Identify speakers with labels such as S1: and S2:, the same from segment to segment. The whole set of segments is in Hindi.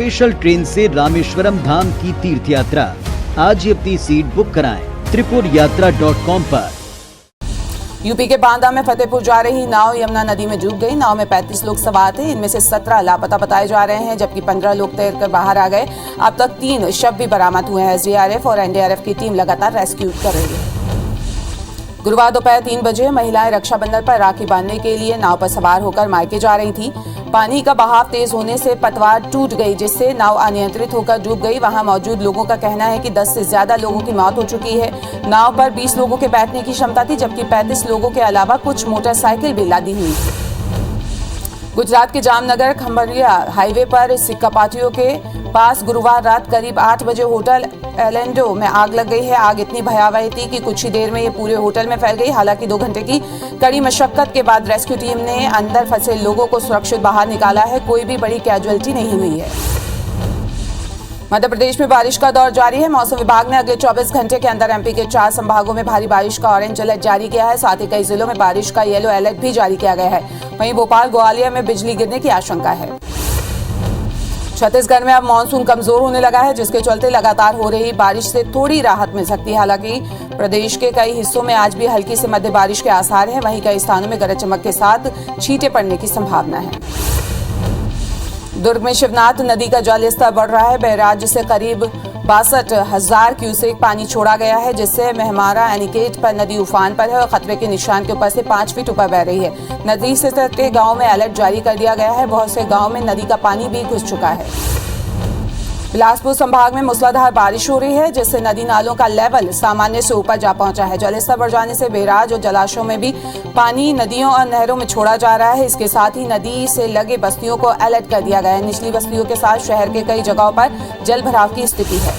S1: स्पेशल ट्रेन से रामेश्वरम धाम की तीर्थ यात्रा। आज ही अपनी सीट बुक कराएं त्रिपुरयात्रा.com पर।
S2: यूपी के बांदा में फतेहपुर जा रही नाव यमुना नदी में डूब गई। नाव में 35 लोग सवार थे। इनमें से 17 लापता बताए जा रहे हैं, जबकि 15 लोग तैरकर बाहर आ गए। अब तक 3 शव भी बरामद हुए हैं। एसडीआरएफ और एनडीआरएफ की टीम लगातार रेस्क्यू कर रही है। गुरुवार दोपहर 3 बजे महिलाएं रक्षाबंधन पर राखी बांधने के लिए नाव पर सवार होकर मायके जा रही थी। पानी का बहाव तेज होने से पतवार टूट गई, जिससे नाव अनियंत्रित होकर डूब गई। वहां मौजूद लोगों का कहना है कि 10 से ज्यादा लोगों की मौत हो चुकी है। नाव पर 20 लोगों के बैठने की क्षमता थी, जबकि 35 लोगों के अलावा कुछ मोटरसाइकिल भी लादी हुई थी। गुजरात के जामनगर खंभरिया हाईवे पर सिक्कापाटियों के पास गुरुवार रात करीब 8 बजे होटल एलेंडो में आग लग गई है। आग इतनी भयावह थी कि कुछ ही देर में ये पूरे होटल में फैल गई। हालांकि 2 घंटे की कड़ी मशक्कत के बाद रेस्क्यू टीम ने अंदर फंसे लोगों को सुरक्षित बाहर निकाला है। कोई भी बड़ी कैजुअल्टी नहीं हुई है। मध्य प्रदेश में बारिश का दौर जारी है। मौसम विभाग ने अगले 24 घंटे के अंदर एमपी के 4 संभागों में भारी बारिश का ऑरेंज अलर्ट जारी किया है। साथ ही कई जिलों में बारिश का येलो अलर्ट भी जारी किया गया है। वहीं भोपाल ग्वालियर में बिजली गिरने की आशंका है। छत्तीसगढ़ में अब मानसून कमजोर होने लगा है, जिसके चलते लगातार हो रही बारिश से थोड़ी राहत मिल सकती है। हालांकि प्रदेश के कई हिस्सों में आज भी हल्की से मध्य बारिश के आसार हैं। वहीं कई स्थानों में गरज चमक के साथ छींटे पड़ने की संभावना है। दुर्ग में शिवनाथ नदी का जलस्तर बढ़ रहा है। बैराज से करीब 62,000 क्यूसेक पानी छोड़ा गया है, जिससे मेहमारा एनिकेट पर नदी उफान पर है और खतरे के निशान के ऊपर से 5 फीट ऊपर बह रही है। नदी से सटे गांव में अलर्ट जारी कर दिया गया है। बहुत से गांव में नदी का पानी भी घुस चुका है। बिलासपुर संभाग में मूसलाधार बारिश हो रही है, जिससे नदी नालों का लेवल सामान्य से ऊपर जा पहुंचा है। जलस्तर बढ़ जाने से बैराज और जलाशयों में भी पानी नदियों और नहरों में छोड़ा जा रहा है। इसके साथ ही नदी से लगे बस्तियों को अलर्ट कर दिया गया है। निचली बस्तियों के साथ शहर के कई जगहों पर जल भराव की स्थिति है।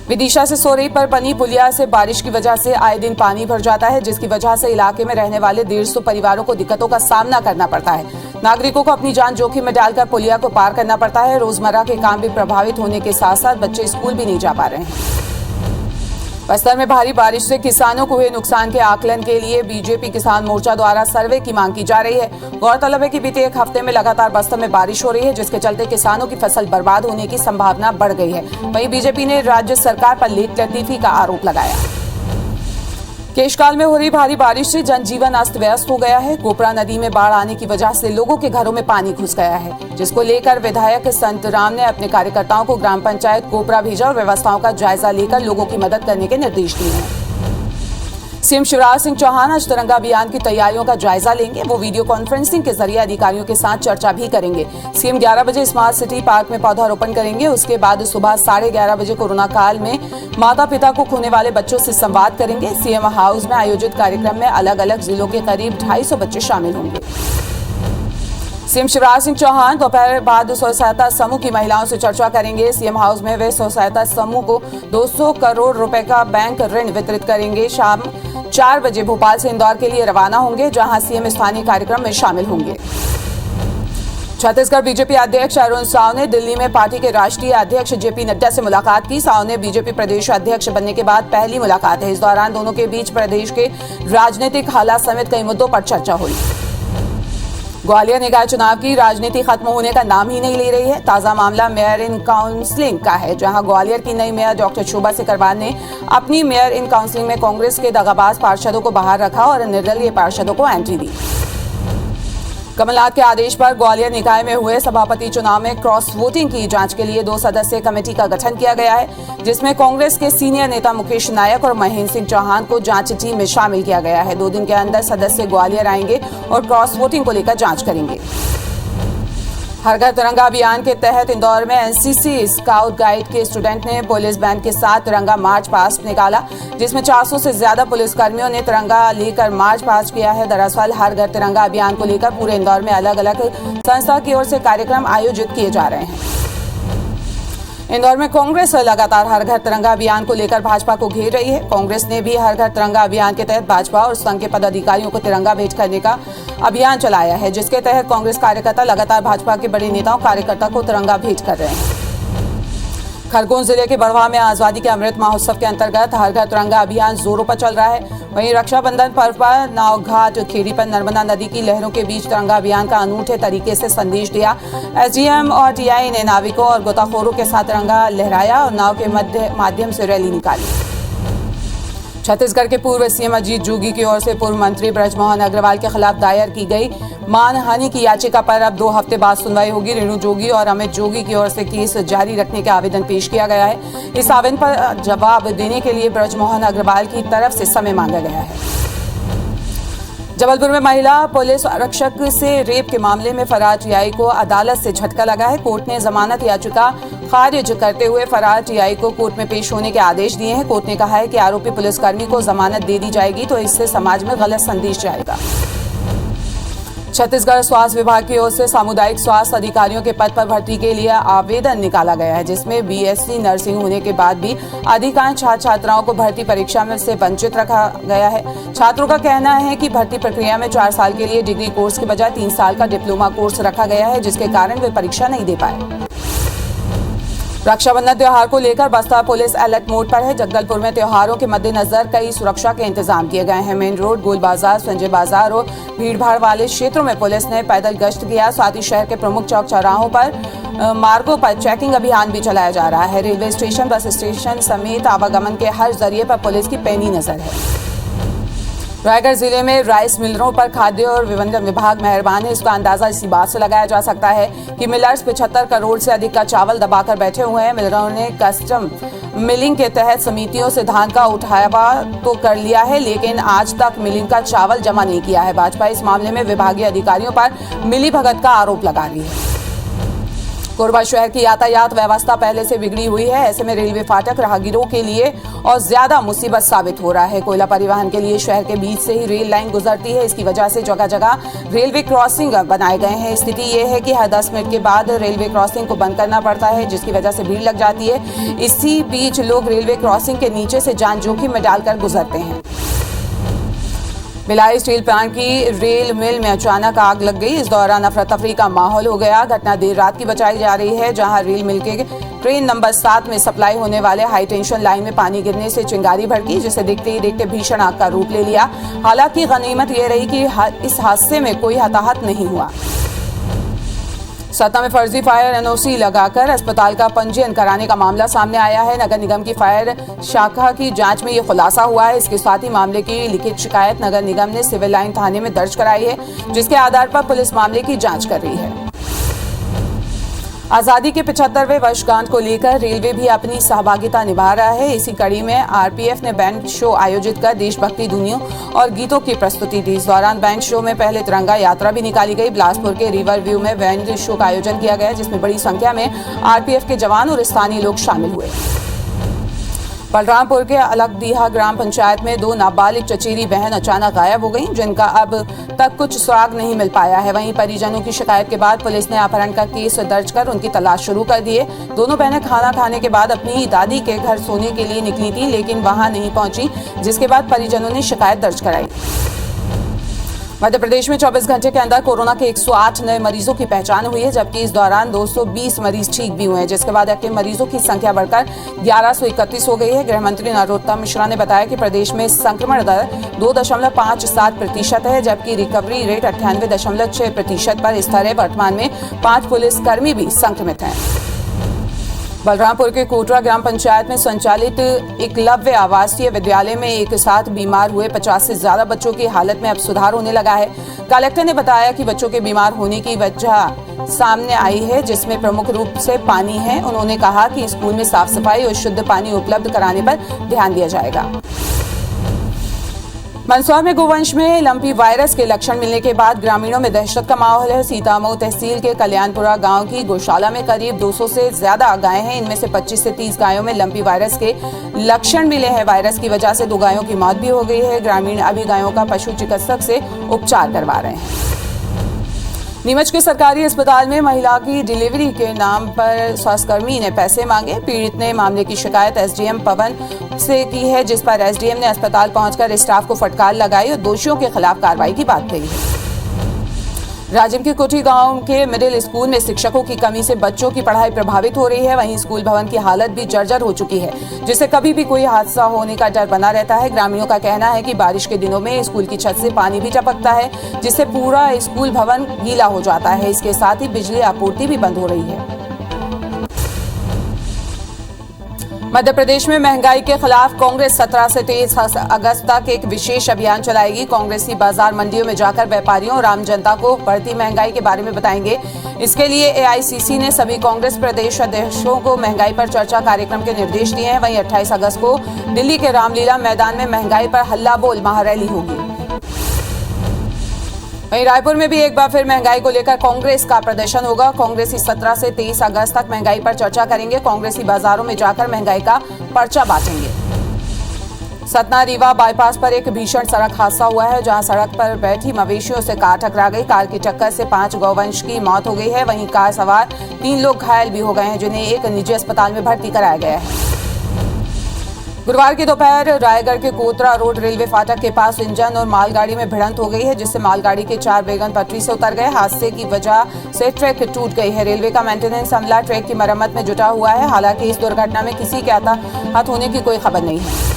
S2: विदिशा से सोरई पर बनी पुलिया से बारिश की वजह से आए दिन पानी भर जाता है, जिसकी वजह से इलाके में रहने वाले 150 परिवारों को दिक्कतों का सामना करना पड़ता है। नागरिकों को अपनी जान जोखिम में डालकर पुलिया को पार करना पड़ता है। रोजमर्रा के काम भी प्रभावित होने के साथ साथ बच्चे स्कूल भी नहीं जा पा रहे हैं। बस्तर में भारी बारिश से किसानों को हुए नुकसान के आकलन के लिए बीजेपी किसान मोर्चा द्वारा सर्वे की मांग की जा रही है। गौरतलब है कि बीते 1 हफ्ते में लगातार बस्तर में बारिश हो रही है, जिसके चलते किसानों की फसल बर्बाद होने की संभावना बढ़ गई है। वहीं बीजेपी ने राज्य सरकार पर लेट लतीफी का आरोप लगाया। केशकाल में हो रही भारी बारिश से जनजीवन अस्त व्यस्त हो गया है। कोपरा नदी में बाढ़ आने की वजह से लोगों के घरों में पानी घुस गया है, जिसको लेकर विधायक संत राम ने अपने कार्यकर्ताओं को ग्राम पंचायत कोपरा भेजा और व्यवस्थाओं का जायजा लेकर लोगों की मदद करने के निर्देश दिए हैं। सीएम शिवराज सिंह चौहान आज तिरंगा अभियान की तैयारियों का जायजा लेंगे। वो वीडियो कॉन्फ्रेंसिंग के जरिए अधिकारियों के साथ चर्चा भी करेंगे। सीएम 11 बजे स्मार्ट सिटी पार्क में पौधारोपण करेंगे। उसके बाद सुबह 11:30 बजे कोरोना काल में माता पिता को खोने वाले बच्चों से संवाद करेंगे। सीएम हाउस में आयोजित कार्यक्रम में अलग अलग जिलों के करीब 250 बच्चे शामिल होंगे। सीएम शिवराज सिंह चौहान दोपहर बाद स्व सहायता समूह की महिलाओं से चर्चा करेंगे। सीएम हाउस में वे स्व सहायता समूह को 200 करोड़ रुपए का बैंक ऋण वितरित करेंगे। शाम 4 बजे भोपाल से इंदौर के लिए रवाना होंगे, जहां सीएम स्थानीय कार्यक्रम में शामिल होंगे। छत्तीसगढ़ बीजेपी अध्यक्ष अरुण साव ने दिल्ली में पार्टी के राष्ट्रीय अध्यक्ष जेपी नड्डा से मुलाकात की। साव ने बीजेपी प्रदेश अध्यक्ष बनने के बाद पहली मुलाकात है। इस दौरान दोनों के बीच प्रदेश के राजनीतिक हालात समेत कई मुद्दों पर चर्चा हुई। ग्वालियर निकाय चुनाव की राजनीति खत्म होने का नाम ही नहीं ले रही है। ताजा मामला मेयर इन काउंसलिंग का है, जहां ग्वालियर की नई मेयर डॉक्टर शोभा सिकरवार ने अपनी मेयर इन काउंसलिंग में कांग्रेस के दगाबाज पार्षदों को बाहर रखा और निर्दलीय पार्षदों को एंट्री दी। कमलनाथ के आदेश पर ग्वालियर निकाय में हुए सभापति चुनाव में क्रॉस वोटिंग की जांच के लिए 2 सदस्यीय कमेटी का गठन किया गया है, जिसमें कांग्रेस के सीनियर नेता मुकेश नायक और महेंद्र सिंह चौहान को जांच टीम में शामिल किया गया है। 2 दिन के अंदर सदस्य ग्वालियर आएंगे और क्रॉस वोटिंग को लेकर जांच करेंगे। हर घर तिरंगा अभियान के तहत इंदौर में एनसीसी स्काउट गाइड के स्टूडेंट ने पुलिस बैंड के साथ तिरंगा मार्च पास्ट निकाला, जिसमें 400 से ज्यादा पुलिसकर्मियों ने तिरंगा लेकर मार्च पास्ट किया है। दरअसल हर घर तिरंगा अभियान को लेकर पूरे इंदौर में अलग अलग संस्था की ओर से कार्यक्रम आयोजित किए जा रहे हैं। इंदौर में कांग्रेस लगातार हर घर तिरंगा अभियान को लेकर भाजपा को घेर रही है। कांग्रेस ने भी हर घर तिरंगा अभियान के तहत भाजपा और संघ के पदाधिकारियों को तिरंगा भेंट करने का अभियान चलाया है, जिसके तहत कांग्रेस कार्यकर्ता लगातार भाजपा के बड़े नेताओं कार्यकर्ता को तिरंगा भेंट कर रहे हैं। खरगोन जिले के बड़वा में आजादी के अमृत महोत्सव के अंतर्गत हर घर तिरंगा अभियान जोरों पर चल रहा है। वहीं रक्षाबंधन पर्व पर नावघाट खेड़ी पर नर्मदा नदी की लहरों के बीच तिरंगा अभियान का अनूठे तरीके से संदेश दिया। एसडीएम और टीआई ने नाविकों और गोताखोरों के साथ तिरंगा लहराया और नाव के माध्यम से रैली निकाली। छत्तीसगढ़ के पूर्व सीएम अजीत जोगी की ओर से पूर्व मंत्री बृजमोहन अग्रवाल के खिलाफ दायर की गई मानहानि की याचिका पर अब 2 हफ्ते बाद सुनवाई होगी। रेणु जोगी और अमित जोगी की ओर से केस जारी रखने का आवेदन पेश किया गया है। इस आवेदन पर जवाब देने के लिए बृजमोहन अग्रवाल की तरफ से समय मांगा गया है। जबलपुर में महिला पुलिस आरक्षक से रेप के मामले में फरार टीआई को अदालत से झटका लगा है। कोर्ट ने जमानत याचिका खारिज करते हुए फरार टीआई को कोर्ट में पेश होने के आदेश दिए हैं। कोर्ट ने कहा है कि आरोपी पुलिसकर्मी को जमानत दे दी जाएगी तो इससे समाज में गलत संदेश जाएगा। छत्तीसगढ़ स्वास्थ्य विभाग की ओर से सामुदायिक स्वास्थ्य अधिकारियों के पद पर भर्ती के लिए आवेदन निकाला गया है, जिसमें बीएससी नर्सिंग होने के बाद भी अधिकांश छात्र छात्राओं को भर्ती परीक्षा में से वंचित रखा गया है। छात्रों का कहना है कि भर्ती प्रक्रिया में 4 साल के लिए डिग्री कोर्स के बजाय 3 साल का डिप्लोमा कोर्स रखा गया है, जिसके कारण वे परीक्षा नहीं दे पाए। रक्षाबंधन त्योहार को लेकर बस्तर पुलिस अलर्ट मोड पर है। जगदलपुर में त्योहारों के मद्देनजर कई सुरक्षा के इंतजाम किए गए हैं। मेन रोड, गोल बाजार, संजय बाजार और भीड़भाड़ वाले क्षेत्रों में पुलिस ने पैदल गश्त किया। साथ ही शहर के प्रमुख चौक चौराहों पर मार्गों पर चेकिंग अभियान भी चलाया जा रहा है। रेलवे स्टेशन, बस स्टेशन समेत आवागमन के हर जरिए पर पुलिस की पैनी नजर है। रायगढ़ जिले में राइस मिलरों पर खाद्य और विपणन विभाग मेहरबान है। इसका अंदाजा इसी बात से लगाया जा सकता है कि मिलर्स 75 करोड़ से अधिक का चावल दबाकर बैठे हुए हैं। मिलरों ने कस्टम मिलिंग के तहत समितियों से धान का उठावा तो कर लिया है, लेकिन आज तक मिलिंग का चावल जमा नहीं किया है। भाजपा इस मामले में विभागीय अधिकारियों पर मिलीभगत का आरोप लगा रही है। कोरबा शहर की यातायात व्यवस्था पहले से बिगड़ी हुई है। ऐसे में रेलवे फाटक राहगीरों के लिए और ज्यादा मुसीबत साबित हो रहा है। कोयला परिवहन के लिए शहर के बीच से ही रेल लाइन गुजरती है। इसकी वजह से जगह जगह रेलवे क्रॉसिंग बनाए गए हैं। स्थिति ये है कि हर 10 मिनट के बाद रेलवे क्रॉसिंग को बंद करना पड़ता है, जिसकी वजह से भीड़ लग जाती है। इसी बीच लोग रेलवे क्रॉसिंग के नीचे से जान जोखिम में डालकर गुजरते हैं। भिलाई स्टील प्लांट की रेल मिल में अचानक आग लग गई। इस दौरान अफरा तफरी का माहौल हो गया। घटना देर रात की बताई जा रही है, जहां रेल मिल के ट्रेन नंबर 7 में सप्लाई होने वाले हाई टेंशन लाइन में पानी गिरने से चिंगारी भड़की, जिसे देखते ही देखते भीषण आग का रूप ले लिया। हालांकि गनीमत यह रही कि इस हादसे में कोई हताहत नहीं हुआ। सतना में फर्जी फायर एनओसी लगाकर अस्पताल का पंजीयन कराने का मामला सामने आया है। नगर निगम की फायर शाखा की जांच में ये खुलासा हुआ है। इसके साथ ही मामले की लिखित शिकायत नगर निगम ने सिविल लाइन थाने में दर्ज कराई है, जिसके आधार पर पुलिस मामले की जांच कर रही है। आजादी के 75वें वर्षगांठ को लेकर रेलवे भी अपनी सहभागिता निभा रहा है। इसी कड़ी में आरपीएफ ने बैंड शो आयोजित कर देशभक्ति धुनियों और गीतों की प्रस्तुति दी। इस दौरान बैंड शो में पहले तिरंगा यात्रा भी निकाली गई। बिलासपुर के रिवर व्यू में बैंड शो का आयोजन किया गया, जिसमें बड़ी संख्या में आरपीएफ के जवान और स्थानीय लोग शामिल हुए। बलरामपुर के अलगडीहा ग्राम पंचायत में 2 नाबालिग चचेरी बहन अचानक गायब हो गईं, जिनका अब तक कुछ सुराग नहीं मिल पाया है। वहीं परिजनों की शिकायत के बाद पुलिस ने अपहरण का केस दर्ज कर उनकी तलाश शुरू कर दी है। दोनों बहनें खाना खाने के बाद अपनी दादी के घर सोने के लिए निकली थी, लेकिन वहां नहीं पहुंची, जिसके बाद परिजनों ने शिकायत दर्ज कराई। मध्य प्रदेश में 24 घंटे के अंदर कोरोना के 108 नए मरीजों की पहचान हुई है, जबकि इस दौरान 220 मरीज ठीक भी हुए हैं, जिसके बाद एक्टिव मरीजों की संख्या बढ़कर 1131 हो गई है। गृह मंत्री नरोत्तम मिश्रा ने बताया कि प्रदेश में संक्रमण दर 2.57% है, जबकि रिकवरी रेट 98.6% पर स्थिर है। वर्तमान में 5 पुलिसकर्मी भी संक्रमित हैं। बलरामपुर के कोटरा ग्राम पंचायत में संचालित एकलव्य आवासीय विद्यालय में एक साथ बीमार हुए 50 से ज्यादा बच्चों की हालत में अब सुधार होने लगा है। कलेक्टर ने बताया कि बच्चों के बीमार होने की वजह सामने आई है, जिसमें प्रमुख रूप से पानी है। उन्होंने कहा कि स्कूल में साफ सफाई और शुद्ध पानी उपलब्ध कराने पर ध्यान दिया जाएगा। मंदसौर में गोवंश में लंपी वायरस के लक्षण मिलने के बाद ग्रामीणों में दहशत का माहौल है। सीतामऊ तहसील के कल्याणपुरा गांव की गौशाला में करीब 200 से ज्यादा गायें हैं। इनमें से 25 से 30 गायों में लंपी वायरस के लक्षण मिले हैं। वायरस की वजह से 2 गायों की मौत भी हो गई है। ग्रामीण अभी गायों का पशु चिकित्सक से उपचार करवा रहे हैं। नीमच के सरकारी अस्पताल में महिला की डिलीवरी के नाम पर स्वास्थ्यकर्मी ने पैसे मांगे। पीड़ित ने मामले की शिकायत एसडीएम पवन से की है, जिस पर एसडीएम ने अस्पताल पहुंचकर स्टाफ को फटकार लगाई और दोषियों के खिलाफ कार्रवाई की बात कही है। राजिम के कोठी गांव के मिडिल स्कूल में शिक्षकों की कमी से बच्चों की पढ़ाई प्रभावित हो रही है। वहीं स्कूल भवन की हालत भी जर्जर हो चुकी है, जिससे कभी भी कोई हादसा होने का डर बना रहता है। ग्रामीणों का कहना है कि बारिश के दिनों में स्कूल की छत से पानी भी टपकता है, जिससे पूरा स्कूल भवन गीला हो जाता है। इसके साथ ही बिजली आपूर्ति भी बंद हो रही है। मध्य प्रदेश में महंगाई के खिलाफ कांग्रेस 17 से 23 अगस्त तक एक विशेष अभियान चलाएगी। कांग्रेसी बाजार मंडियों में जाकर व्यापारियों और आम जनता को बढ़ती महंगाई के बारे में बताएंगे। इसके लिए एआईसीसी ने सभी कांग्रेस प्रदेश अध्यक्षों को महंगाई पर चर्चा कार्यक्रम के निर्देश दिए हैं। वहीं 28 अगस्त को दिल्ली के रामलीला मैदान में महंगाई पर हल्ला बोल महारैली होगी। वहीं रायपुर में भी एक बार फिर महंगाई को लेकर कांग्रेस का प्रदर्शन होगा। कांग्रेसी 17 से 23 अगस्त तक महंगाई पर चर्चा करेंगे। कांग्रेसी बाजारों में जाकर महंगाई का पर्चा बांटेंगे। सतना रीवा बाईपास पर एक भीषण सड़क हादसा हुआ है, जहां सड़क पर बैठी मवेशियों से कार टकरा गई। कार की टक्कर से 5 गौवंश की मौत हो गई है। वहीं कार सवार 3 लोग घायल भी हो गए हैं, जिन्हें एक निजी अस्पताल में भर्ती कराया गया है। गुरुवार की दोपहर रायगढ़ के कोतरा रोड रेलवे फाटक के पास इंजन और मालगाड़ी में भिड़ंत हो गई है, जिससे मालगाड़ी के 4 वैगन पटरी से उतर गए। हादसे की वजह से ट्रैक टूट गई है। रेलवे का मेंटेनेंस अमला ट्रैक की मरम्मत में जुटा हुआ है। हालांकि इस दुर्घटना में किसी के हताहत होने की कोई खबर नहीं है।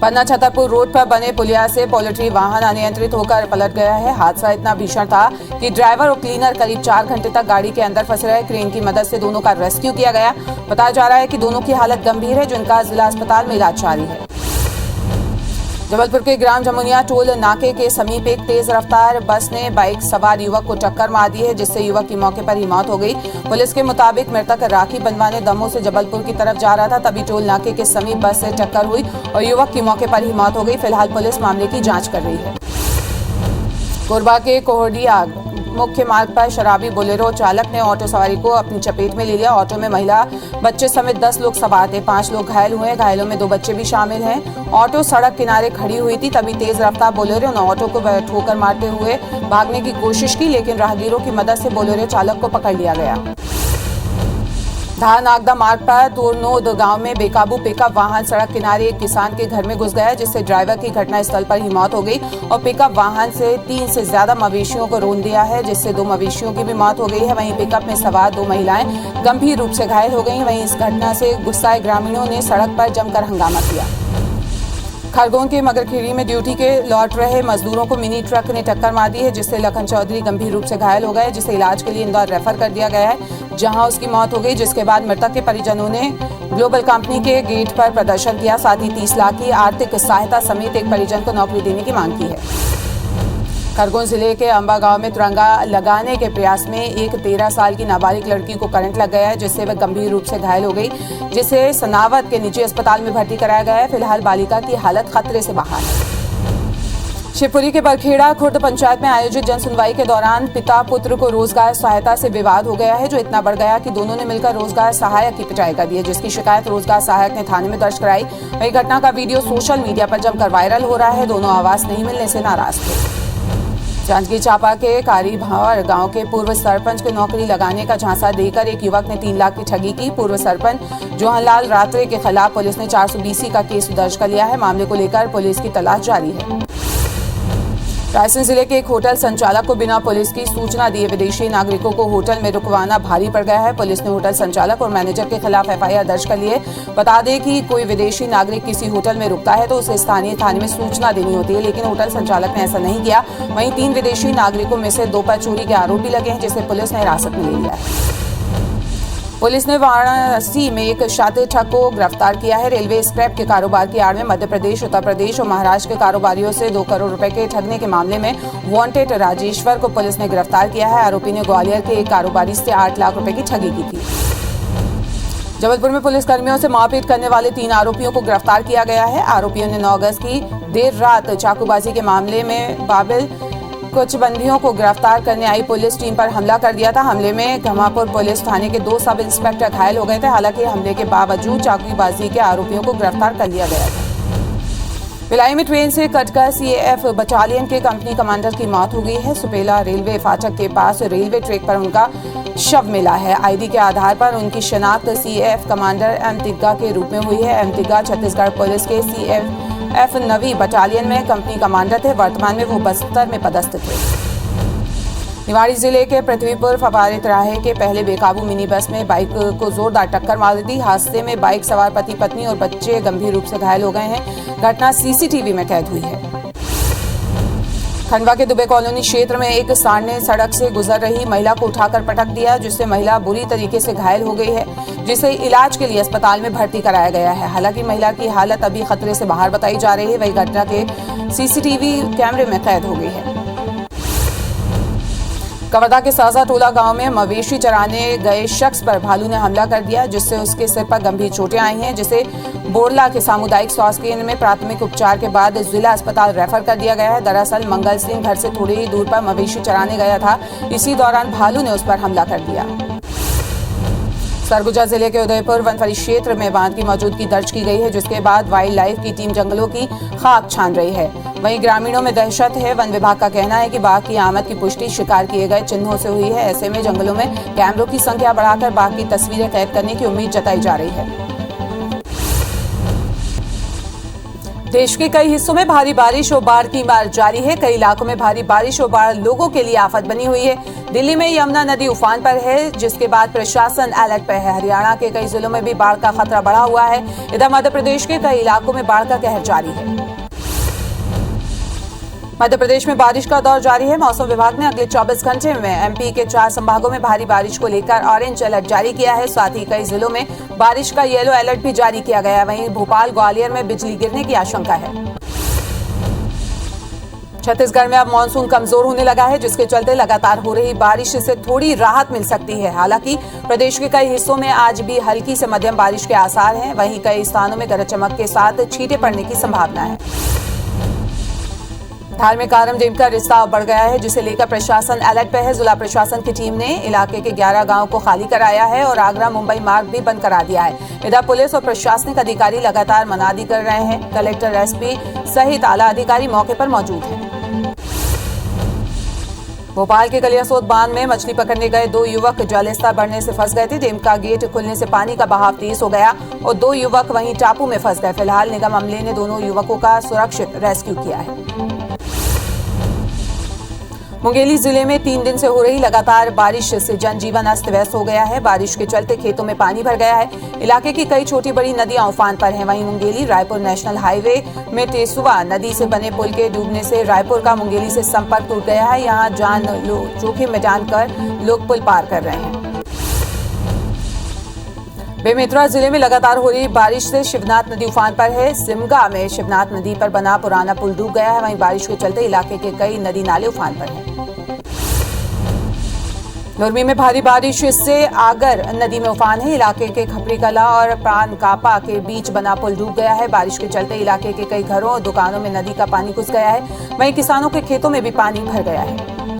S2: पन्ना छतरपुर रोड पर बने पुलिया से पोल्ट्री वाहन अनियंत्रित होकर पलट गया है। हादसा इतना भीषण था कि ड्राइवर और क्लीनर करीब 4 घंटे तक गाड़ी के अंदर फंसे रहे। क्रेन की मदद से दोनों का रेस्क्यू किया गया। बताया जा रहा है कि दोनों की हालत गंभीर है, जिनका जिला अस्पताल में इलाज जारी है। जबलपुर के ग्राम जमुनिया टोल नाके के समीप एक तेज रफ्तार बस ने बाइक सवार युवक को टक्कर मार दी है, जिससे युवक की मौके पर ही मौत हो गई। पुलिस के मुताबिक मृतक राखी बनवाने दमोह से जबलपुर की तरफ जा रहा था, तभी टोल नाके के समीप बस से टक्कर हुई और युवक की मौके पर ही मौत हो गई। फिलहाल पुलिस मामले की जाँच कर रही है। कोरबा के कोहडिया मुख्य मार्ग पर शराबी बोलेरो चालक ने ऑटो सवारी को अपनी चपेट में ले लिया। ऑटो में महिला, बच्चे समेत 10 लोग सवार थे। 5 लोग घायल हुए। घायलों में 2 बच्चे भी शामिल हैं। ऑटो सड़क किनारे खड़ी हुई थी, तभी तेज रफ्तार बोलेरो ने ऑटो को ठोकर मारते हुए भागने की कोशिश की, लेकिन राहगीरों की मदद से बोलेरो चालक को पकड़ लिया गया। धार नागदा मार्ग पर तुरनोद गांव में बेकाबू पिकअप वाहन सड़क किनारे एक किसान के घर में घुस गया, जिससे ड्राइवर की घटनास्थल पर ही मौत हो गई और पिकअप वाहन से 3 से ज्यादा मवेशियों को रौंद दिया है, जिससे 2 मवेशियों की भी मौत हो गई है। वहीं पिकअप में सवार 2 महिलाएं गंभीर रूप से घायल हो गई। वहीं इस घटना से गुस्साए ग्रामीणों ने सड़क पर जमकर हंगामा किया। खरगोन के मगरखेड़ी में ड्यूटी के लौट रहे मजदूरों को मिनी ट्रक ने टक्कर मार दी है, जिससे लखन चौधरी गंभीर रूप से घायल हो गए, जिसे इलाज के लिए इंदौर रेफर कर दिया गया है, जहां उसकी मौत हो गई। जिसके बाद मृतक के परिजनों ने ग्लोबल कंपनी के गेट पर प्रदर्शन किया। साथ ही 30 लाख की आर्थिक सहायता समेत एक परिजन को नौकरी देने की मांग की है। खरगोन जिले के अंबा गांव में तिरंगा लगाने के प्रयास में एक 13 साल की नाबालिग लड़की को करंट लग गया है, जिससे वह गंभीर रूप से घायल हो गई, जिसे सनावत के निजी अस्पताल में भर्ती कराया गया है। फिलहाल बालिका की हालत खतरे से बाहर है। शिवपुरी के बरखेड़ा खुर्द पंचायत में आयोजित जन सुनवाई के दौरान पिता पुत्र को रोजगार सहायता से विवाद हो गया है, जो इतना बढ़ गया कि दोनों ने मिलकर रोजगार सहायक की पिटाई कर दी है, जिसकी शिकायत रोजगार सहायक ने थाने में दर्ज कराई। वही घटना का वीडियो सोशल मीडिया पर जमकर वायरल हो रहा है। दोनों आवास नहीं मिलने से नाराज थे। जांजगीर चांपा के कारी भावर गांव के पूर्व सरपंच को नौकरी लगाने का झांसा देकर एक युवक ने 3 लाख की ठगी की। पूर्व सरपंच जोहनलाल रात्रे के खिलाफ पुलिस ने 420 का केस दर्ज कर लिया है। मामले को लेकर पुलिस की तलाश जारी है। रायसेन जिले के एक होटल संचालक को बिना पुलिस की सूचना दिए विदेशी नागरिकों को होटल में रुकवाना भारी पड़ गया है। पुलिस ने होटल संचालक और मैनेजर के खिलाफ एफआईआर दर्ज कर ली है। बता दें कि कोई विदेशी नागरिक किसी होटल में रुकता है तो उसे स्थानीय थाने में सूचना देनी होती है, लेकिन होटल संचालक ने ऐसा नहीं किया। वहीं 3 विदेशी नागरिकों में से 2 पर चोरी के आरोपी लगे हैं, जिसे पुलिस ने हिरासत में ले लिया है। पुलिस ने वाराणसी में एक शातिर ठग को गिरफ्तार किया है। रेलवे स्क्रैप के कारोबार की आड़ में मध्य प्रदेश, उत्तर प्रदेश और महाराष्ट्र के कारोबारियों से 2 करोड़ रुपए के ठगने के मामले में वांटेड राजेश्वर को पुलिस ने गिरफ्तार किया है। आरोपी ने ग्वालियर के एक कारोबारी से 8 लाख रुपए की ठगी की थी। जबलपुर में पुलिस कर्मियों से मारपीट करने वाले 3 आरोपियों को गिरफ्तार किया गया है। आरोपियों ने 9 अगस्त की देर रात चाकूबाजी के मामले में बाबिल कुछ बंदियों को गिरफ्तार करने आई पुलिस टीम पर हमला कर दिया था। हमले में घमापुर पुलिस थाने के 2 सब इंस्पेक्टर घायल हो गए थे। हालांकि हमले के बावजूद चाकूबाजी के आरोपियों को गिरफ्तार कर लिया गया था। भिलाई में ट्रेन से कटकर सीएएफ बटालियन के कंपनी कमांडर की मौत हो गई है। सुपेला रेलवे फाटक के पास रेलवे ट्रैक पर उनका शव मिला है। आईडी के आधार पर उनकी शिनाख्त सीएएफ कमांडर एम तिग्गा के रूप में हुई है। एम तिग्गा छत्तीसगढ़ पुलिस के सीएएफ नवी बटालियन में कंपनी कमांडर थे। वर्तमान में वो बस्तर में पदस्थ थे। निवाड़ी जिले के पृथ्वीपुर फवारे तिराहे के पहले बेकाबू मिनी बस में बाइक को जोरदार टक्कर मार दी। हादसे में बाइक सवार पति पत्नी और बच्चे गंभीर रूप से घायल हो गए हैं। घटना सीसीटीवी में कैद हुई है। खंडवा के दुबे कॉलोनी क्षेत्र में एक सांड ने सड़क से गुजर रही महिला को उठाकर पटक दिया, जिससे महिला बुरी तरीके से घायल हो गई है, जिसे इलाज के लिए अस्पताल में भर्ती कराया गया है। हालांकि महिला की हालत अभी खतरे से बाहर बताई जा रही है। वही घटना के सीसीटीवी कैमरे में कैद हो गई है। कवर्धा के साजा टोला गांव में मवेशी चराने गए शख्स पर भालू ने हमला कर दिया, जिससे उसके सिर पर गंभीर चोटें आई हैं, जिसे बोरला के सामुदायिक स्वास्थ्य केंद्र में प्राथमिक उपचार के बाद जिला अस्पताल रेफर कर दिया गया है। दरअसल मंगल सिंह घर से थोड़ी ही दूर पर मवेशी चराने गया था। इसी दौरान भालू ने उस पर हमला कर दिया। सरगुजा जिले के उदयपुर वन परिक्षेत्र में बांध की मौजूदगी दर्ज की गई है, जिसके बाद वाइल्ड लाइफ की टीम जंगलों की खाक छान रही है। वहीं ग्रामीणों में दहशत है। वन विभाग का कहना है कि बाघ की आमद की पुष्टि शिकार किए गए चिन्हों से हुई है। ऐसे में जंगलों में कैमरों की संख्या बढ़ाकर बाघ की तस्वीरें कैद करने की उम्मीद जताई जा रही है। देश के कई हिस्सों में भारी बारिश और बाढ़ की मार जारी है। कई इलाकों में भारी बारिश और बाढ़ लोगों के लिए आफत बनी हुई है। दिल्ली में यमुना नदी उफान पर है, जिसके बाद प्रशासन अलर्ट पर है। हरियाणा के कई जिलों में भी बाढ़ का खतरा बढ़ा हुआ है। इधर मध्य प्रदेश के कई इलाकों में बाढ़ का कहर जारी है। मध्य प्रदेश में बारिश का दौर जारी है। मौसम विभाग ने अगले 24 घंटे में एमपी के 4 संभागों में भारी बारिश को लेकर ऑरेंज अलर्ट जारी किया है। साथ ही कई जिलों में बारिश का येलो अलर्ट भी जारी किया गया है। वहीं भोपाल ग्वालियर में बिजली गिरने की आशंका है। छत्तीसगढ़ में अब मानसून कमजोर होने लगा है, जिसके चलते लगातार हो रही बारिश से थोड़ी राहत मिल सकती है। हालांकि प्रदेश के कई हिस्सों में आज भी हल्की से मध्यम बारिश के आसार हैं। वहीं कई स्थानों में गरज चमक के साथ छींटे पड़ने की संभावना है। धार में कारम डैम का रिसाव बढ़ गया है, जिसे लेकर प्रशासन अलर्ट पर है। जिला प्रशासन की टीम ने इलाके के 11 गांवों को खाली कराया है और आगरा मुंबई मार्ग भी बंद करा दिया है। इधर पुलिस और प्रशासनिक अधिकारी लगातार मनादी कर रहे हैं। कलेक्टर, एसपी सहित आला अधिकारी मौके पर मौजूद हैं। भोपाल के कलियासोत बांध में मछली पकड़ने गए 2 युवक जलस्तर बढ़ने से फंस गए थे। डैम का गेट खुलने से पानी का बहाव तेज हो गया और 2 युवक वहीं टापू में फंस गए। फिलहाल निगम अमले ने दोनों युवकों का सुरक्षित रेस्क्यू किया है। मुंगेली जिले में 3 दिन से हो रही लगातार बारिश से जनजीवन अस्त व्यस्त हो गया है। बारिश के चलते खेतों में पानी भर गया है। इलाके की कई छोटी बड़ी नदियां उफान पर हैं। वहीं मुंगेली रायपुर नेशनल हाईवे में टेसुआ नदी से बने पुल के डूबने से रायपुर का मुंगेली से संपर्क टूट गया है। यहां जान जोखिम में जानकर लोग पुल पार कर रहे हैं। बेमेतरा जिले में लगातार हो रही बारिश से शिवनाथ नदी उफान पर है। सिमगा में शिवनाथ नदी पर बना पुराना पुल डूब गया है। वहीं बारिश के चलते इलाके के कई नदी नाले उफान पर हैं। लुरमी में भारी बारिश से आगर नदी में उफान है। इलाके के खपरी कला और प्राण कापा के बीच बना पुल डूब गया है। बारिश के चलते इलाके के कई घरों और दुकानों में नदी का पानी घुस गया है। वहीं किसानों के खेतों में भी पानी भर गया है।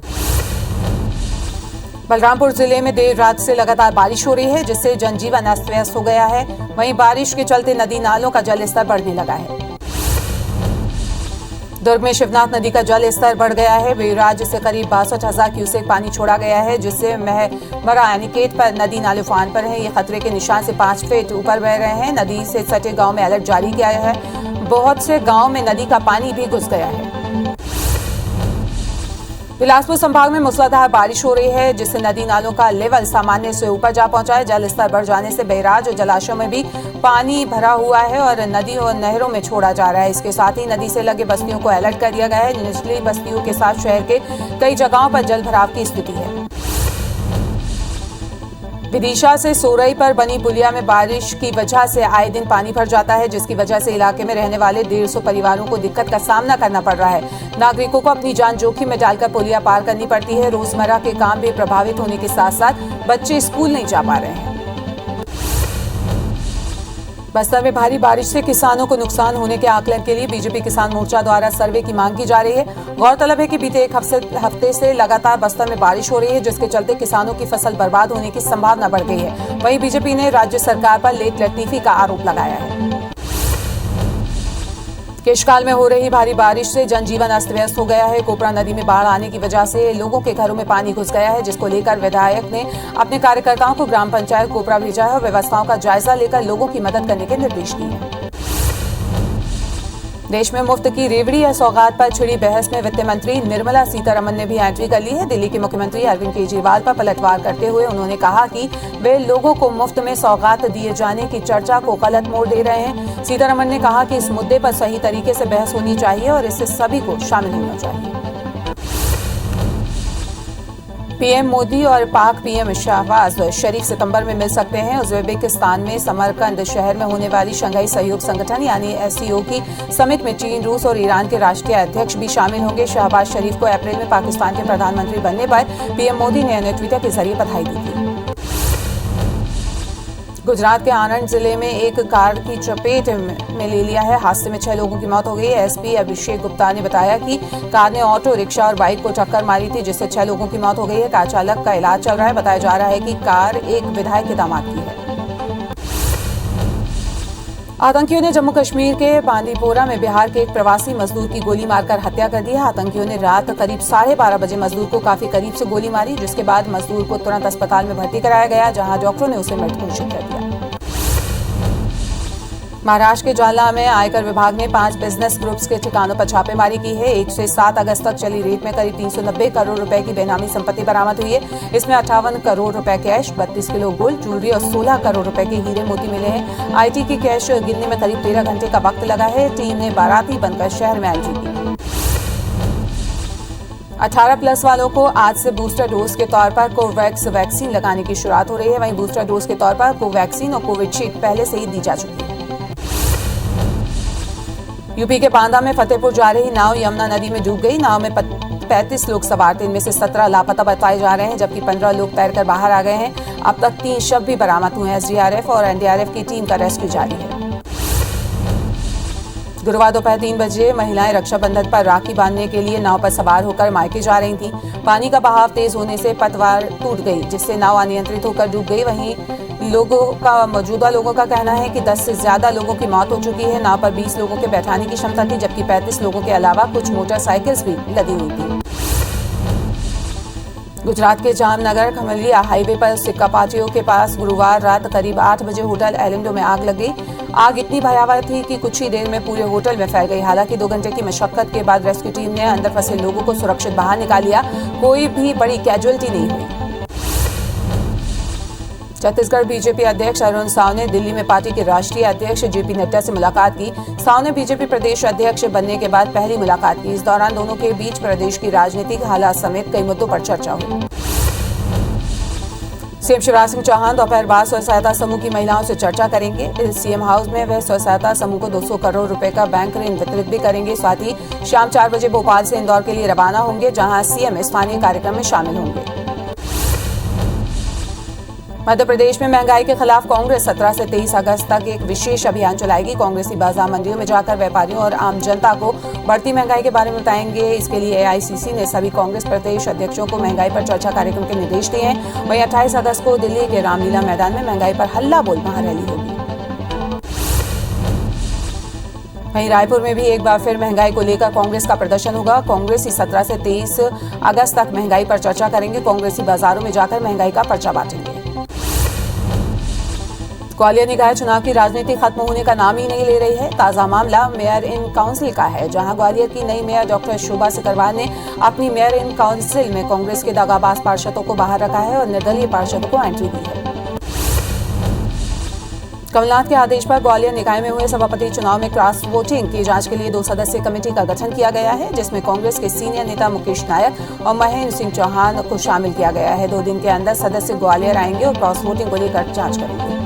S2: बलरामपुर जिले में देर रात से लगातार बारिश हो रही है, जिससे जनजीवन अस्त व्यस्त हो गया है। वहीं बारिश के चलते नदी नालों का जलस्तर बढ़ने लगा है। दुर्ग में शिवनाथ नदी का जल स्तर बढ़ गया है। बैराज से करीब 62,000 क्यूसेक पानी छोड़ा गया है, जिससे महमरा एनिकेट पर नदी नाले उफान पर है। ये खतरे के निशान से 5 फीट ऊपर बह रहे हैं। नदी से सटे गांव में अलर्ट जारी किया है। बहुत से गांव में नदी का पानी भी घुस गया है। बिलासपुर संभाग में मूसलाधार बारिश हो रही है, जिससे नदी नालों का लेवल सामान्य से ऊपर जा पहुंचा है। जल स्तर बढ़ जाने से बैराज और जलाशयों में भी पानी भरा हुआ है और नदी और नहरों में छोड़ा जा रहा है। इसके साथ ही नदी से लगे बस्तियों को अलर्ट कर दिया गया है। निचली बस्तियों के साथ शहर के कई जगहों पर जल भराव की स्थिति है। विदिशा से सोरई पर बनी पुलिया में बारिश की वजह से आए दिन पानी भर जाता है, जिसकी वजह से इलाके में रहने वाले 150 परिवारों को दिक्कत का सामना करना पड़ रहा है। नागरिकों को अपनी जान जोखिम में डालकर पुलिया पार करनी पड़ती है। रोजमर्रा के काम भी प्रभावित होने के साथ साथ बच्चे स्कूल नहीं जा पा रहे हैं। बस्तर में भारी बारिश से किसानों को नुकसान होने के आकलन के लिए बीजेपी किसान मोर्चा द्वारा सर्वे की मांग की जा रही है। गौरतलब है कि बीते एक हफ्ते से लगातार बस्तर में बारिश हो रही है, जिसके चलते किसानों की फसल बर्बाद होने की संभावना बढ़ गई है। वहीं बीजेपी ने राज्य सरकार पर लेट लतीफी का आरोप लगाया है। केशकाल में हो रही भारी बारिश से जनजीवन अस्त व्यस्त हो गया है। कोपरा नदी में बाढ़ आने की वजह से लोगों के घरों में पानी घुस गया है, जिसको लेकर विधायक ने अपने कार्यकर्ताओं को ग्राम पंचायत कोपरा भेजा है और व्यवस्थाओं का जायजा लेकर लोगों की मदद करने के निर्देश दिए हैं। देश में मुफ्त की रेवड़ी या सौगात पर छिड़ी बहस में वित्त मंत्री निर्मला सीतारमण ने भी एंट्री कर ली है। दिल्ली के मुख्यमंत्री अरविंद केजरीवाल पर पलटवार करते हुए उन्होंने कहा कि वे लोगों को मुफ्त में सौगात दिए जाने की चर्चा को गलत मोड़ दे रहे हैं। सीतारमण ने कहा कि इस मुद्दे पर सही तरीके से बहस होनी चाहिए और इससे सभी को शामिल होना चाहिए। पीएम मोदी और पाक पीएम शहबाज शरीफ सितंबर में मिल सकते हैं। उज्बेकिस्तान में समरकंद शहर में होने वाली शंघाई सहयोग संगठन यानी SCO की समिट में चीन, रूस और ईरान के राष्ट्रीय अध्यक्ष भी शामिल होंगे। शहबाज शरीफ को अप्रैल में पाकिस्तान के प्रधानमंत्री बनने पर पीएम मोदी ने ट्विटर के जरिए बधाई दी थी। गुजरात के आनंद जिले में एक कार की चपेट में ले लिया है। हादसे में 6 लोगों की मौत हो गई है। SP अभिषेक गुप्ता ने बताया कि कार ने ऑटो रिक्शा और बाइक को टक्कर मारी थी, जिससे 6 लोगों की मौत हो गई है। कार चालक का इलाज चल रहा है। बताया जा रहा है कि कार एक विधायक के दामाद की है। आतंकियों ने जम्मू कश्मीर के बांदीपोरा में बिहार के एक प्रवासी मजदूर की गोली मारकर हत्या कर दी है। आतंकियों ने रात करीब 12:30 बजे मजदूर को काफी करीब से गोली मारी, जिसके बाद मजदूर को तुरंत अस्पताल में भर्ती कराया गया, जहां डॉक्टरों ने उसे मृत घोषित कर दिया। महाराष्ट्र के जालना में आयकर विभाग ने 5 बिजनेस ग्रुप्स के ठिकानों पर छापेमारी की है। 1 से 7 अगस्त तक चली रेड में करीब 390 करोड़ रुपए की बेनामी संपत्ति बरामद हुई है। इसमें 58 करोड़ रुपए कैश, 32 किलो गोल्ड, ज्वेलरी और 16 करोड़ रुपए के हीरे मोती मिले हैं। IT की कैश गिनने में करीब 13 घंटे का वक्त लगा है। टीम ने बाराती बनकर शहर में एंट्री की। 18+ वालों को आज से बूस्टर डोज के तौर पर कोवैक्स वैक्सीन लगाने की शुरुआत हो रही है। वहीं बूस्टर डोज के तौर पर कोवैक्सीन और कोविशील्ड पहले से ही दी जा चुकी है। यूपी के बांदा में फतेहपुर जा रही नाव यमुना नदी में डूब गई। नाव में 35 लोग सवार थे। इनमें से 17 लापता बताए जा रहे हैं, जबकि 15 लोग तैरकर बाहर आ गए हैं। अब तक 3 शव भी बरामद हुए हैं। SDRF और NDRF की टीम का रेस्क्यू जारी है। गुरुवार दोपहर 3 बजे महिलाएं रक्षाबंधन पर राखी बांधने के लिए नाव पर सवार होकर मायके जा रही थीं। पानी का बहाव तेज होने से पतवार टूट गई, जिससे नाव अनियंत्रित होकर डूब गई। वहीं मौजूदा लोगों का कहना है कि 10 से ज्यादा लोगों की मौत हो चुकी है। नाव पर 20 लोगों के बैठाने की क्षमता थी, जबकि 35 लोगों के अलावा कुछ मोटरसाइकिल्स भी लगी हुई थी। गुजरात के जामनगर खमलिया हाईवे पर सिक्का पाटियों के पास गुरुवार रात करीब 8 बजे होटल एलिंडो में आग लग गई। आग इतनी भयावह थी कि कुछ ही देर में पूरे होटल में फैल गई। हालांकि 2 घंटे की मशक्कत के बाद रेस्क्यू टीम ने अंदर फंसे लोगों को सुरक्षित बाहर निकाल लिया। कोई भी बड़ी कैजुअल्टी नहीं हुई। छत्तीसगढ़ बीजेपी अध्यक्ष अरुण साव ने दिल्ली में पार्टी के राष्ट्रीय अध्यक्ष JP नड्डा से मुलाकात की। साव ने बीजेपी प्रदेश अध्यक्ष बनने के बाद पहली मुलाकात की। इस दौरान दोनों के बीच प्रदेश की राजनीतिक हालात समेत कई मुद्दों पर चर्चा हुई। सीएम शिवराज सिंह चौहान दोपहर बाद स्व सहायता समूह की महिलाओं से चर्चा करेंगे। CM हाउस में वह स्व सहायता समूह को 200 करोड़ रुपए का बैंक ऋण वितरित भी करेंगे। साथ ही शाम 4 बजे भोपाल से इंदौर के लिए रवाना होंगे, जहां CM स्थानीय कार्यक्रम में शामिल होंगे। मध्य प्रदेश में महंगाई के खिलाफ कांग्रेस 17 से 23 अगस्त तक एक विशेष अभियान चलाएगी। कांग्रेसी बाजार मंडियों में जाकर व्यापारियों और आम जनता को बढ़ती महंगाई के बारे में बताएंगे। इसके लिए AICC ने सभी कांग्रेस प्रदेश अध्यक्षों को महंगाई पर चर्चा कार्यक्रम के निर्देश दिए हैं। वहीं 28 अगस्त को दिल्ली के रामलीला मैदान में महंगाई पर हल्ला बोल महारैली होगी। वहीं रायपुर में भी एक बार फिर महंगाई को लेकर कांग्रेस का प्रदर्शन होगा। कांग्रेसी 17 से 23 अगस्त तक महंगाई पर चर्चा करेंगे। कांग्रेसी बाजारों में जाकर महंगाई का पर्चा बांटेंगे। ग्वालियर निकाय चुनाव की राजनीति खत्म होने का नाम ही नहीं ले रही है। ताजा मामला मेयर इन काउंसिल का है, जहां ग्वालियर की नई मेयर डॉक्टर शोभा सिकरवार ने अपनी मेयर इन काउंसिल में कांग्रेस के दगाबाज पार्षदों को बाहर रखा है और निर्दलीय पार्षदों को एंट्री दी है। कमलनाथ के आदेश पर ग्वालियर निकाय में हुए सभापति चुनाव में क्रॉस वोटिंग की जांच के लिए 2 सदस्यीय कमेटी का गठन किया गया है, जिसमें कांग्रेस के सीनियर नेता मुकेश नायक और महेंद्र सिंह चौहान को शामिल किया गया है। 2 दिन के अंदर सदस्य ग्वालियर आएंगे और क्रॉस वोटिंग को लेकर जांच करेंगे।